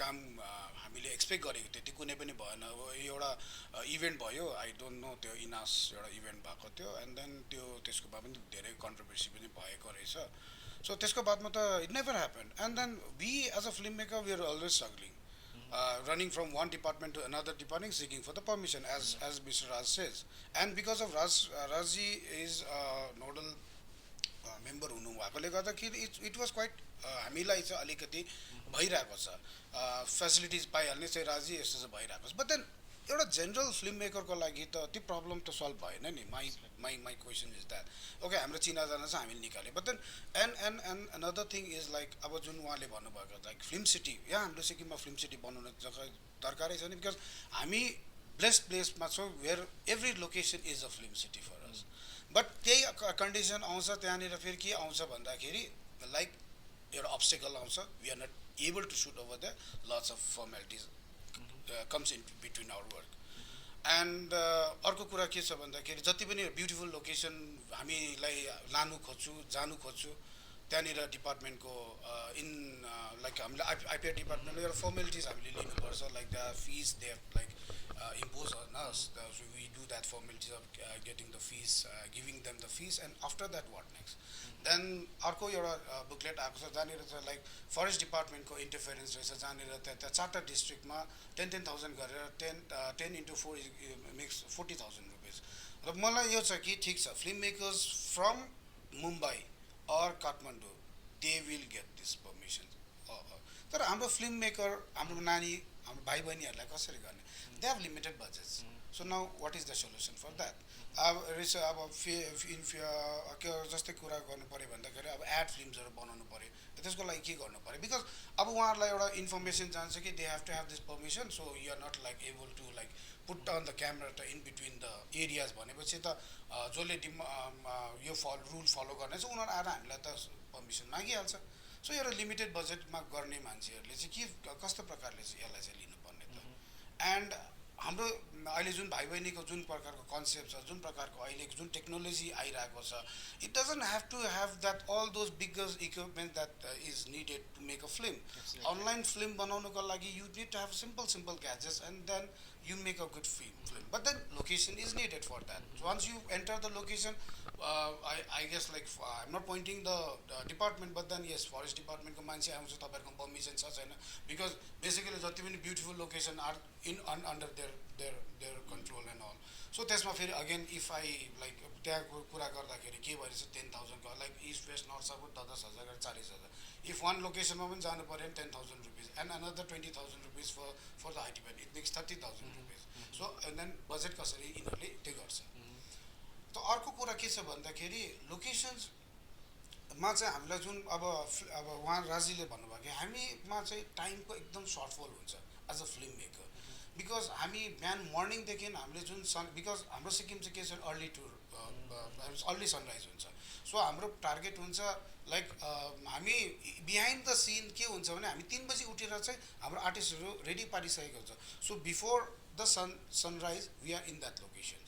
Speaker 3: काम हामीले एक्सपेक्ट गरेको थियो त्यो कुनै पनि भएन अब एउटा इभेन्ट भयो आई डोन्ट नो त्यो इनास एउटा इभेन्ट भएको थियो एन्ड देन त्यसको बाद पनि धेरै कन्ट्रोभर्सी पनि भएको रहेछ सो त्यसको बादमा त it never happened and then we as a film maker we are always struggling running from one department to another department seeking for the permission as Mr. Raj says and because of Rajji is nodal member हुनु भएकोले गर्दाखेरि it was quite हामीलाई चाहिँ अलिकति भइरहेको छ facilities पाइहाल्ने चाहिँ राजी यस्तो चाहिँ भइरहेको छ बट देन एउटा जेनरल फिल्म मेकरको लागि त त्यो प्रब्लम त सल्भ भएन नि my question is that okay हाम्रो चिनाजाना चाहिँ हामीले निकाल्यो but then and another thing is like अब जुन उहाँले भन्नुभएको लाइक फिल्म सिटी यहाँ हाम्रो सिक्किममा फिल्म सिटी बनाउनु जग्गा दरकारै छ नि बिकज हामी ब्लेस्ड प्लेसमा छौँ where every location is a film city for us but त्यही कन्डिसन आउँछ त्यहाँनिर फेरि के आउँछ भन्दाखेरि लाइक एउटा अब्स्टेकल आउँछ we are not able to shoot over the lots of formalities comes in between our work and अर्को कुरा के छ भन्दाखेरि जति पनि ब्युटिफुल लोकेसन हामीलाई लानु खोज्छु जानु खोज्छु त्यहाँनिर डिपार्टमेन्टको इन लाइक हामीले आइपिआर डिपार्टमेन्टले एउटा फर्मेलिटिज हामीले लिनुपर्छ like the fees they have like impose on us we do that formalities of getting the fees giving them the fees and after that what next then अर्को एउटा booklet आएको छ जहाँनिर चाहिँ लाइक फरेस्ट डिपार्टमेन्टको इन्टरफेरेन्स रहेछ जहाँनिर त्यहाँ चारवटा डिस्ट्रिक्टमा 10,000 गरेर 10 into 4 मेक्स 40,000 रुपिस र मलाई यो छ कि ठिक छ film makers from Mumbai or Kathmandu they will get this permission तर हाम्रो फिल्म मेकर हाम्रो नानी हाम्रो भाइ बहिनीहरूलाई कसरी गर्ने they have limited budgets so now what is the solution for that अब के जस्तै कुरा गर्नु पऱ्यो भन्दाखेरि अब एड फिल्मसहरू बनाउनु पऱ्यो त्यसको लागि के गर्नु पऱ्यो बिकज अब उहाँहरूलाई एउटा इन्फर्मेसन जान्छ कि they have to have this permission so you are not like able to like put on the camera त इन बिट्विन द एरियाज भनेपछि त जसले यो रुल फलो गर्ने छ उनीहरू आएर हामीलाई त पर्मिसन मागिहाल्छ सो एउटा लिमिटेड बजेटमा गर्ने मान्छेहरूले चाहिँ के कस्तो प्रकारले चाहिँ यसलाई चाहिँ लिनुपर्ने त एन्ड हाम्रो अहिले जुन भाइ बहिनीको जुन प्रकारको कन्सेप्ट छ जुन प्रकारको अहिले जुन टेक्नोलोजी आइरहेको छ it doesn't have to have that all those biggest equipment that is needed to make a film online film बनाउनुको लागि you need to have simple gadgets and then you make a good film but then location is needed for that so once you enter the location I guess like I'm not pointing the department but then yes forest department ko manche aउँछ तपाईहरुको permission छ छैन because basically जति पनि beautiful location are under their control and all so त्यसमा फेरि again if I like त्यहाँको कुरा गर्दाखेरि के भन्छ 10,000 को like east west north south 10,000 40,000 if one location मा पनि जानु पर्यो 10,000 rupees and another 20,000 rupees for the IT band it makes 30,000 rupees so and then budget कसरी यिनीहरूले त्यो गर्छ त अर्को कुरा के छ भन्दाखेरि लोकेसन्स मा चाहिँ हामीलाई जुन अब उहाँ राजीले भन्नुभयो कि हामीमा चाहिँ टाइमको एकदम सर्टफल हुन्छ as a film maker because हामी बिहान मर्निङदेखि हामीले जुन बिकज हाम्रो सिक्किम चाहिँ के छ अर्ली सनराइज हुन्छ सो हाम्रो टार्गेट हुन्छ लाइक हामी बिहाइन्ड द सिन के हुन्छ भने हामी 3 बजी उठेर चाहिँ हाम्रो आर्टिस्टहरू रेडी पारिसकेको हुन्छ so before the sunrise we are in that location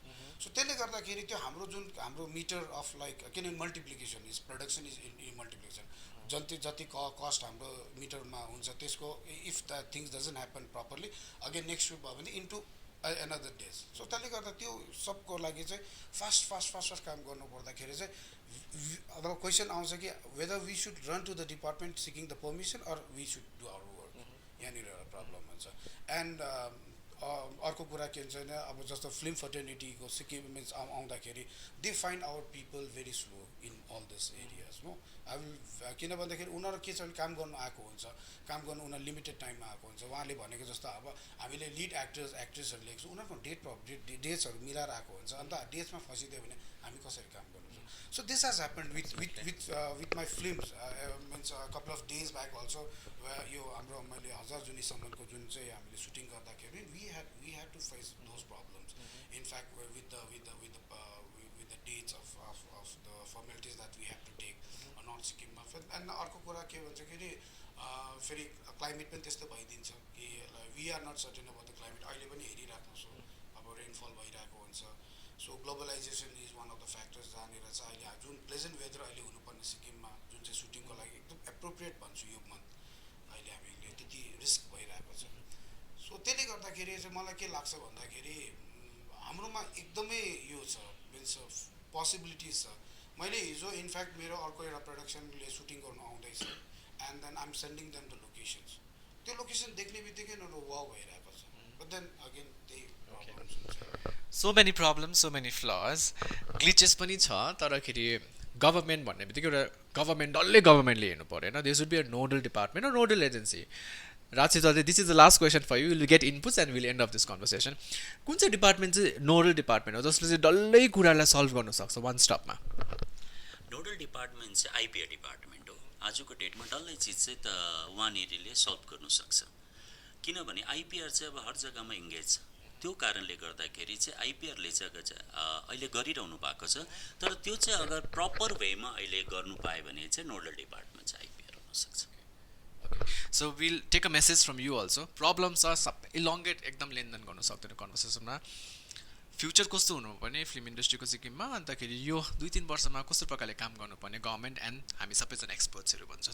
Speaker 3: so त्यसले गर्दाखेरि त्यो हाम्रो जुन हाम्रो मिटर अफ लाइक किनभने multiplication is production is in multiplication जति कस्ट हाम्रो मिटरमा हुन्छ त्यसको if the things doesn't happen properly again next week भयो भने इन्टु another days so त्यसले गर्दा त्यो सबको लागि चाहिँ फास्ट काम गर्नु पर्दाखेरि चाहिँ अब क्वेसन आउँछ कि whether we should run to the department seeking the permission or we should do our work यहाँनिर एउटा प्रब्लम हुन्छ एन्ड अर्को कुरा के हुन्छ भने अब जस्तो फिल्म फर्टर्निटीको सिक्किम मिन्स आउँदाखेरि they find our people very slow in all this areas no I will किन भन्दाखेरि उनीहरू के छ भने काम गर्नु आएको हुन्छ काम गर्नु उनीहरू लिमिटेड टाइममा आएको हुन्छ उहाँले भनेको जस्तो अब हामीले लिड एक्ट्रेसहरू लिएको छौँ उनीहरूको डेट्सहरू मिलाएर आएको हुन्छ अन्त डेट्समा फसिदियो भने हामी कसरी काम गर्नु so this has happened with my films means couple of days back also यो हाम्रो मैले हजार जुनीसम्मको जुन चाहिँ हामीले सुटिङ गर्दाखेरि we had to face those problems in fact with the dates of the formalities that we have to take north सिक्किममा and अर्को कुरा के भन्छ कि फेरि क्लाइमेट पनि त्यस्तो भइदिन्छ कि we are not certain about the climate अहिले पनि हेरिरहेको छु अब रेनफल भइरहेको हुन्छ so globalisation is one of the factors जहाँनिर चाहिँ अहिले जुन प्लेजेन्ट वेदर अहिले हुनुपर्ने सिक्किममा जुन चाहिँ सुटिङको लागि एकदम एप्रोप्रिएट भन्छु यो मन्थ अहिले हामीले त्यति रिस्क भइरहेको छ सो त्यसले गर्दाखेरि चाहिँ मलाई के लाग्छ भन्दाखेरि हाम्रोमा एकदमै यो छ मिन्स पोसिबिलिटिज छ मैले हिजो इनफ्याक्ट मेरो अर्को एउटा प्रडक्सनले सुटिङ गर्नु आउँदैछ and then I'm sending them the locations त्यो लोकेसन देख्ने बित्तिकै उनीहरू वाउ भइरहेको छ बट देन अगेन त्यही प्रब्लम्स हुन्छ
Speaker 1: so many problems so many flaws glitches पनि छ तरखेरि गभर्मेन्ट भन्ने बित्तिकै एउटा डल्लै गभर्मेन्टले हेर्नु पऱ्यो होइन this would be a nodal department र नोडल एजेन्सी राजसित this is the last question for you will get inputs and will end of this conversation कुन चाहिँ डिपार्टमेन्ट चाहिँ नोडल डिपार्टमेन्ट हो जसले चाहिँ डल्लै कुरालाई सल्भ गर्नु सक्छ वान स्टपमा
Speaker 2: नोडल डिपार्टमेन्ट चाहिँ आइपिआर डिपार्टमेन्ट हो आजको डेटमा डल्लै चिज चाहिँ त वहाँनिरले सल्भ गर्नु सक्छ किनभने आइपिआर चाहिँ अब हर जग्गामा इङ्गेज छ त्यो कारणले गर्दाखेरि चाहिँ आइपिआरले चाहिँ अहिले गरिरहनु भएको छ तर त्यो चाहिँ अगर प्रपर वेमा अहिले गर्नु पायो भने चाहिँ नोडल डिपार्टमेन्ट चाहिँ आइपिआर हुनसक्छ
Speaker 1: so will take a message from you also problem छ सब इलोङ्गेट एकदम लेनदेन गर्नु सक्दैन कन्भर्सेसनमा फ्युचर कस्तो हुनुपर्ने फिल्म इन्डस्ट्रीको सिक्किममा अन्तखेरि यो 2-3 वर्षमा कस्तो प्रकारले काम गर्नुपर्ने गभर्मेन्ट एन्ड हामी सबैजना एक्सपर्ट्सहरू भन्छ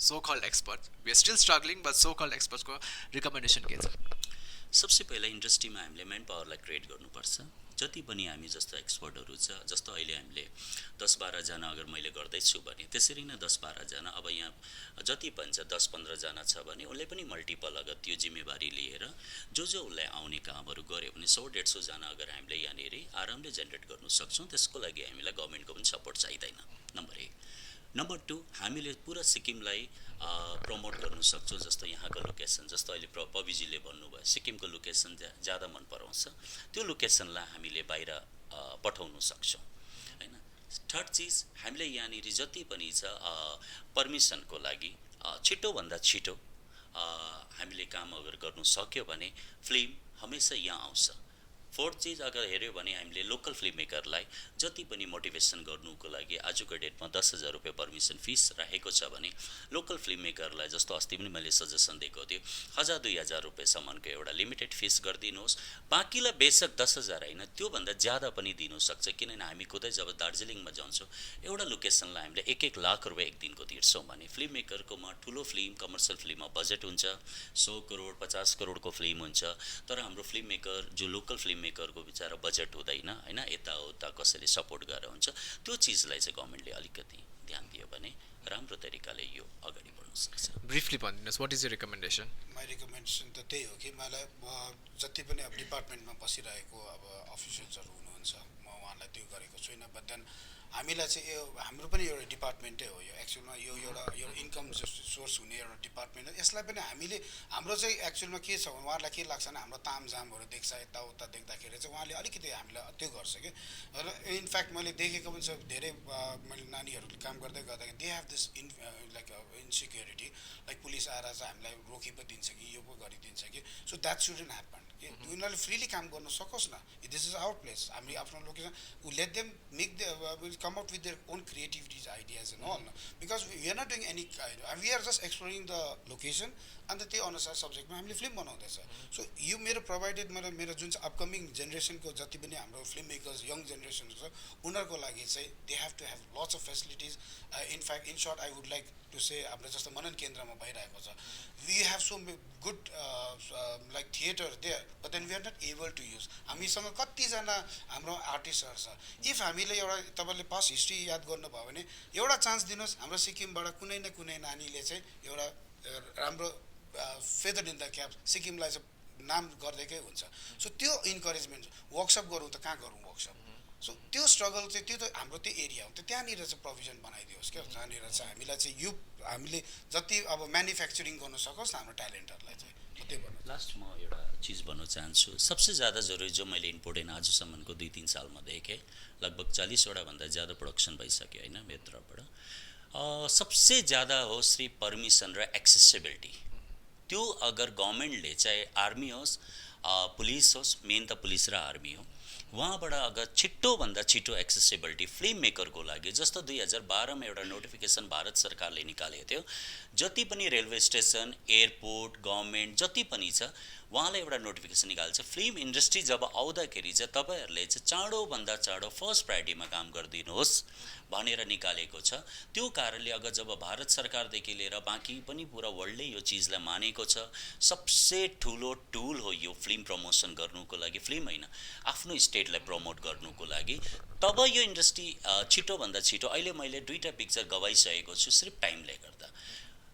Speaker 1: so called expert we are still struggling but so called एक्सपर्ट्सको रिकमेन्डेसन के छ
Speaker 2: सबसे पहिला इन्डस्ट्रीमा हामीले म्यान पावरलाई क्रिएट गर्नुपर्छ जति पनि हामी जस्तो एक्सपर्टहरू छ जस्तो अहिले हामीले 10-12 जना अगर मैले गर्दैछु भने त्यसरी नै 10-12 जना अब यहाँ जति भन्छ 10-15 जना छ भने उसले पनि मल्टिपल अगर त्यो जिम्मेवारी लिएर जो उसलाई आउने कामहरू गऱ्यो भने 100-150 जना अगर हामीले यहाँनिर आरामले जेनेरेट गर्नु सक्छौँ त्यसको लागि हामीलाई गभर्मेन्टको पनि सपोर्ट चाहिँदैन नम्बर 1 नम्बर 2 हामीले पुरा सिक्किमलाई प्रमोट गर्नु सक्छौँ। जस्तो यहाँको लोकेसन, जस्तो अहिले पविजीले भन्नुभयो सिक्किमको लोकेसन ज्यादा मन पराउँछ, त्यो लोकेसनलाई हामीले बाहिर पठाउन सक्छौँ हैन। थर्ड चिज, हामीले यहाँनिर जति पनि छ पर्मिसनको लागि छिटोभन्दा छिटो हामीले काम अगर गर्नु सक्यो भने फिल्म हमेसा यहाँ आउँछ। फोर्थ चिज अगर हेऱ्यो भने हामीले लोकल फिल्म मेकरलाई जति पनि मोटिभेसन गर्नुको लागि आजको डेटमा 10,000 रुपियाँ पर्मिसन फिस राखेको छ भने लोकल फिल्म मेकरलाई जस्तो अस्ति पनि मैले सजेसन दिएको थियो 1,000-2,000 रुपियाँसम्मको एउटा लिमिटेड फिस गरिदिनुहोस्, बाँकीलाई बेसक 10,000 होइन त्योभन्दा ज्यादा पनि दिनु सक्छ। किनभने हामी खुदै जब दार्जिलिङमा जान्छौँ एउटा लोकेसनलाई हामीले 1-1 लाख रुपियाँ एक दिनको तिर्छौँ भने फिल्म मेकरकोमा ठुलो फिल्म कमर्सियल फिल्ममा बजेट हुन्छ 100 करोड 50 करोडको फिल्म हुन्छ, तर हाम्रो फिल्म मेकर जो लोकल फिल्म मेकरको बिचारा बजेट हुँदैन हैन, यताउता कसैले सपोर्ट गरेर हुन्छ। त्यो चिजलाई चाहिँ गभर्मेन्टले अलिकति ध्यान दियो भने राम्रो तरिकाले यो अगाडि बढ्न सक्छ।
Speaker 1: ब्रिफली भनिदिनुहोस्, what is your recommendation?
Speaker 3: My recommendation त त्यही हो कि मलाई जति पनि अब डिपार्टमेन्टमा बसिरहेको अब अफिसियल्सहरू हुनुहुन्छ म उहाँलाई त्यो गरेको छुइनँ, बट देन हामीलाई चाहिँ यो हाम्रो पनि एउटा डिपार्टमेन्टै हो यो एक्चुअलमा यो एउटा इन्कम सोर्स हुने एउटा डिपार्टमेन्ट हो। यसलाई पनि हामीले हाम्रो चाहिँ एक्चुअलमा के छ उहाँहरूलाई के लाग्छ भने हाम्रो तामझामहरू देख्छ यताउता देख्दाखेरि चाहिँ उहाँले अलिकति हामीलाई त्यो गर्छ कि। र इनफ्याक्ट मैले देखेको पनि छ धेरै मैले नानीहरूले काम गर्दै गर्दाखेरि they have this like insecurity, like police आएर चाहिँ हामीलाई रोकी पो दिन्छ कि यो पो गरिदिन्छ कि। सो द्याट सुडन्ट ह्यापन कि उनीहरूले फ्रिली काम गर्न सकोस् न, दिस इज आवर प्लेस, हामी आफ्नो location let them make the come out with their own creativity ideas and all, because we are not doing any we are just exploring the location and त्यही अनुसार सब्जेक्टमा हामीले film बनाउँदैछ। So यो मेरो provided मेरो जुन चाहिँ अपकमिङ जेनेरेसनको जति पनि हाम्रो फिल्म मेकर्स यङ जेनेरेसन छ उनीहरूको लागि चाहिँ they have to have lots of facilities. In fact in short I would like to say हाम्रो जस्तो मनन केन्द्रमा भइरहेको छ, we have so good like theatre there, but then we are not able to use. हामीसँग कतिजना हाम्रो आर्टिस्टहरू छ, इफ हामीले एउटा तपाईँले पास्ट हिस्ट्री याद गर्नुभयो भने एउटा चान्स दिनुहोस् हाम्रो सिक्किमबाट कुनै न कुनै नानीले चाहिँ एउटा राम्रो फेदर इन द क्याप सिक्किमलाई चाहिँ नाम गर्दैकै हुन्छ। सो त्यो इन्करेजमेन्ट वर्कसप गरौँ त कहाँ गरौँ वर्कसप, सो त्यो स्ट्रगल चाहिँ त्यो त हाम्रो त्यो एरिया हो, त्यहाँनिर चाहिँ प्रोभिजन बनाइदियोस् क्या, जहाँनिर चाहिँ हामीलाई चाहिँ यो हामीले जति अब म्यानुफ्याक्चरिङ गर्न सकोस् न हाम्रो ट्यालेन्टहरूलाई चाहिँ त्यही भन्नु।
Speaker 2: लास्ट म एउटा चिज भन्न चाहन्छु, सबसे ज़्यादा जरुरी जो मैले इम्पोर्टेन्ट आजसम्मको 2-3 सालमा देखेँ, लगभग 40वटा भन्दा ज़्यादा प्रोडक्सन भइसक्यो होइन मेरो तर्फबाट, सबसे ज़्यादा हो श्री पर्मिसन र एक्सेसिबिलिटी। त्यो अगर गभर्मेन्टले चाहे आर्मी होस् पुलिस होस्, मेन त पुलिस र आर्मी हो, वहाँबाट अगर छिटोभन्दा छिटो एक्सेसिबिलिटी फिल्म मेकरको लागि, जस्तो 2012मा एउटा नोटिफिकेसन भारत सरकारले निकालेको थियो, जति पनि रेलवे स्टेसन एयरपोर्ट गभर्मेन्ट जति पनि छ उहाँले एउटा नोटिफिकेसन निकाल्छ, फिल्म इन्डस्ट्री जब आउँदाखेरि चाहिँ तपाईँहरूले चाहिँ चाँडोभन्दा चाँडो फर्स्ट प्रायोरिटीमा काम गरिदिनुहोस् भनेर निकालेको छ। त्यो कारणले अगर जब भारत सरकारदेखि लिएर बाँकी पनि पुरा वर्ल्डले यो चिजलाई मानेको छ, सबसे ठुलो टुल हो यो फिल्म प्रमोसन गर्नुको लागि, फिल्म होइन आफ्नो स्टेटलाई प्रमोट गर्नुको लागि। तब यो इन्डस्ट्री छिटोभन्दा छिटो, अहिले मैले 2टा पिक्चर गवाइसकेको छु सिर्फ टाइमले गर्दा।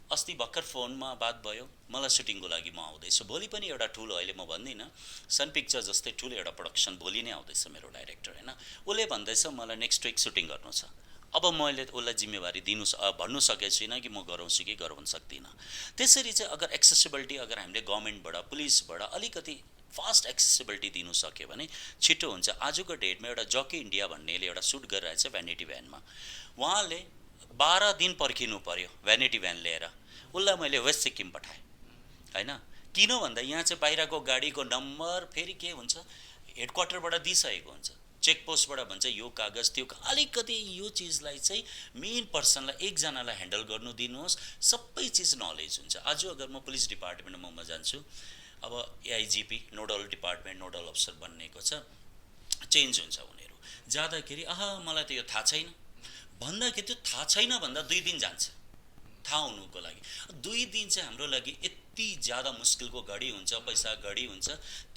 Speaker 2: अस्ति भर्खर फोनमा बात भयो, मलाई सुटिङको लागि म आउँदैछु, भोलि पनि एउटा ठुलो, अहिले म भन्दिनँ सन पिक्चर जस्तै ठुलो एउटा प्रोडक्सन भोलि नै आउँदैछ मेरो डाइरेक्टर होइन, उसले भन्दैछ मलाई नेक्स्ट विक सुटिङ गर्नु छ। अब मैले उसलाई जिम्मेवारी भन्नु सकेको छुइनँ कि म गराउँछु कि गराउन सक्दिनँ। त्यसरी चाहिँ अगर एक्सेसिबिलिटी अगर हामीले गभर्मेन्टबाट पुलिसबाट अलिकति फास्ट एक्सेसिबिलिटी दिनु सक्यो भने छिटो हुन्छ। आजको डेटमा एउटा जकी इन्डिया भन्नेले एउटा सुट गरिरहेको छ भ्यानिटी भ्यानमा, उहाँले 12 दिन पर्खिनु पर्यो भ्यानिटी भ्यान लिएर, उसलाई मैले वेस्ट सिक्किम पठाएँ होइन, किन भन्दा यहाँ चाहिँ बाहिरको गाडीको नम्बर फेरि के हुन्छ हेडक्वार्टरबाट दिइसकेको हुन्छ, चेकपोस्टबाट भन्छ यो कागज त्यो अलिकति यो चिजलाई चाहिँ मेन पर्सनलाई एकजनालाई ह्यान्डल गर्नु दिनुहोस्, सबै चिज नलेज हुन्छ। आज अगर म पुलिस डिपार्टमेन्टमा म जान्छु, अब एआइजिपी नोडल डिपार्टमेन्ट नोडल अफिसर बन्नेको छ, चेन्ज हुन्छ उनीहरू जाँदाखेरि मलाई त यो थाहा छैन भन्दाखेरि त्यो थाहा छैन भन्दा 2 दिन जान्छ थाहा हुनुको लागि। 2 दिन चाहिँ हाम्रो लागि यति ज़्यादा मुस्किलको घडी हुन्छ, पैसा घडी हुन्छ।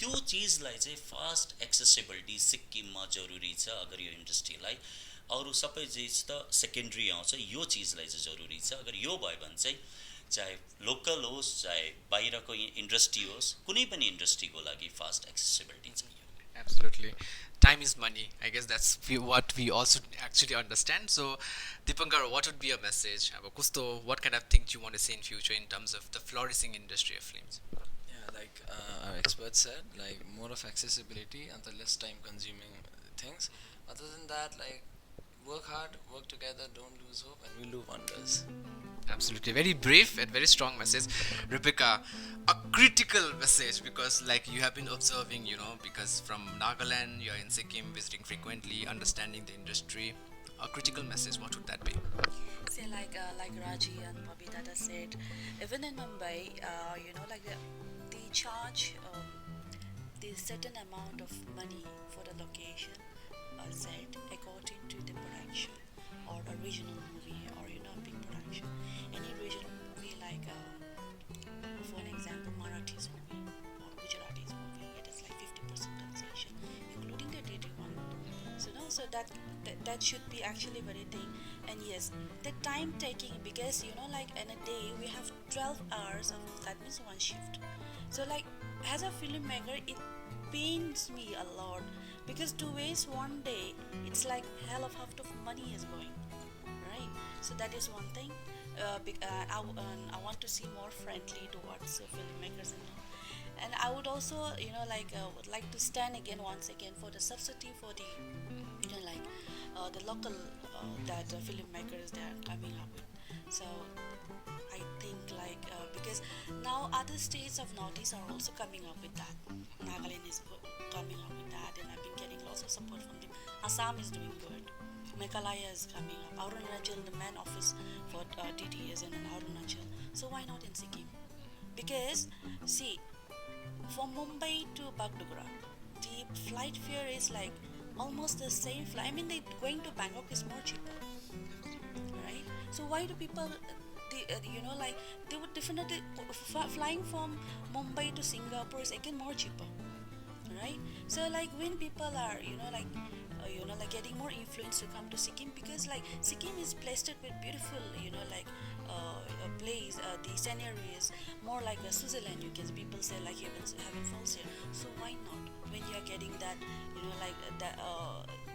Speaker 2: त्यो चिजलाई चाहिँ फास्ट एक्सेसिबिलिटी सिक्किममा जरुरी छ। अगर यो इन्डस्ट्रीलाई अरू सबै चिज त सेकेन्ड्री आउँछ, यो चिजलाई चाहिँ जरुरी छ। अगर यो भयो भने चाहिँ चाहे लोकल होस् चाहे बाहिरको इन्डस्ट्री होस्, कुनै पनि इन्डस्ट्रीको लागि फास्ट एक्सेसिबिलिटी चाहियो।
Speaker 1: Absolutely. Time is money. I guess that's what we also actually understand. So, Dipankar, what would be a message? What kind of things you want to see in future in terms of the flourishing industry of films?
Speaker 4: Yeah, like our experts said, like more of accessibility and the less time consuming things. Other than that, like work hard, work together, don't lose hope, and we'll do wonders.
Speaker 1: Absolutely. Very brave and very strong message. Rebecca, a critical message because, like, you have been observing, because from Nagaland, you're in Sikkim, visiting frequently, understanding the industry. A critical message, what would that be?
Speaker 5: Say like Raji and Babita said, even in Mumbai, like they charge the certain amount of money for the location set according to the production or a regional movie or big production. Any regional movie like for an example Marathi's movie or Gujarati's movie, it is like 50% concession, including the DD one. So no, so that should be actually very thing. And yes, the time taking because like in a day we have 12 hours of that means one shift. So like as a filmmaker, it pains me a lot because to waste one day, it's like hell of half of money is going, right? So that is one thing. I want to see more friendly towards filmmakers and all. And I would also, would like to stand again once again for the subsidy for the, the local that filmmakers they are coming up with. So I think because now other states of Northeast are also coming up with that. Nagaland is coming up with that, and I've been getting lots of support from them. Assam is doing good. Meghalaya is coming up. Arunachal, the main office for DD is in Arunachal. So why not in Sikkim? Because see, from Mumbai to Bagdogra, the flight fare is like almost the same flight. I mean, going to Bangkok is more cheaper, right? So why do people, they would definitely flying from Mumbai to Singapore is again more cheaper, right? So like when people are, getting more influence to come to Sikkim because like Sikkim is blessed with beautiful, a place. The scenery is more like a Switzerland. You can people say like heaven falls here. So why not? When you are getting that, that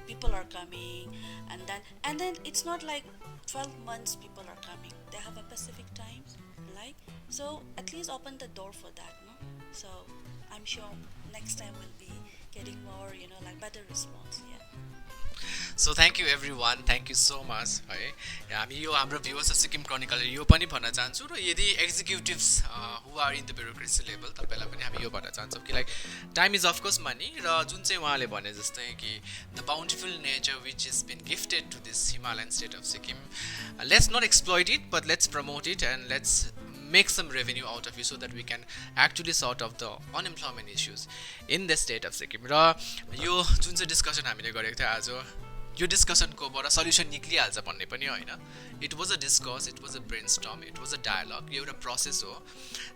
Speaker 5: people are coming, and then it's not like 12 months people are coming. They have a specific time, like so. At least open the door for that, no? So I'm sure next time we'll be getting more, better response. Yeah.
Speaker 1: So thank you everyone, thank you so much है हामी यो हाम्रो viewers Sikkim chronicle यो पनि भन्न चाहन्छु र यदि executives who are in the bureaucracy level तपाईलाई पनि हामी यो भन्न चाहन्छौँ कि like time is of course money र जुन चाहिँ उहाँले भने जस्तै कि the bountiful nature which is been gifted to this Himalayan state of Sikkim let's not exploit it but let's promote it and let's make some revenue out of it so that we can actually sort out the unemployment issues in the state of Sikkim. र यो जुन चाहिँ discussion हामीले गरेको थियो आज यो डिस्कसनकोबाट solution निक्लिहाल्छ भन्ने पनि होइन. It was a discuss, it was a brain storm, it was a dialogue. यो एउटा प्रोसेस हो.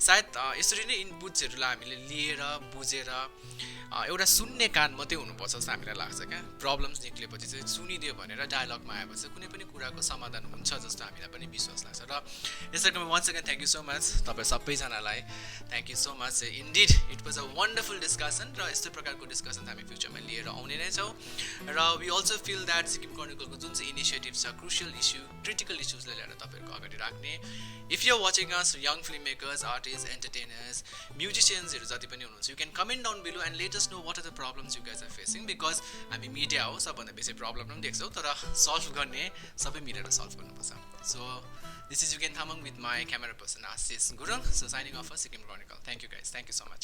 Speaker 1: सायद यसरी नै इनपुट्सहरूलाई हामीले लिएर बुझेर एउटा सुन्ने कान मात्रै हुनुपर्छ जस्तो हामीलाई लाग्छ क्या. प्रब्लम्स निक्लेपछि चाहिँ सुनिदियो भनेर डायलगमा आएपछि कुनै पनि कुराको समाधान हुन्छ जस्तो हामीलाई पनि विश्वास लाग्छ. र यसरी once again thank you so much तपाईँ सबैजनालाई. Thank you so much. Indeed it was a wonderful discussion र यस्तै प्रकारको डिस्कसन हामी फ्युचरमा लिएर आउने नै छौँ. र we also feel that Sikkim क्रोनिकलको जुन चाहिँ इनिसिएटिभ छ क्रुसियल इस्यु क्रिटिकल इस्युजलाई ल्याएर तपाईँहरूको अगाडि राख्ने. If you are watching us young film makers artist entertainers म्युजिसियन्सहरू जति पनि हुनुहुन्छ you can comment down below and let us know what are the problems you guys are facing because हामी media हो सबभन्दा बेसी प्रब्लम पनि देख्छौँ तर सल्भ गर्ने सबै मिलेर सल्भ गर्नुपर्छ. So this is Eugen Tamang with my camera person Ashish Gurung. So shining of a Sikkim chronicle. Thank you guys. Thank you so much.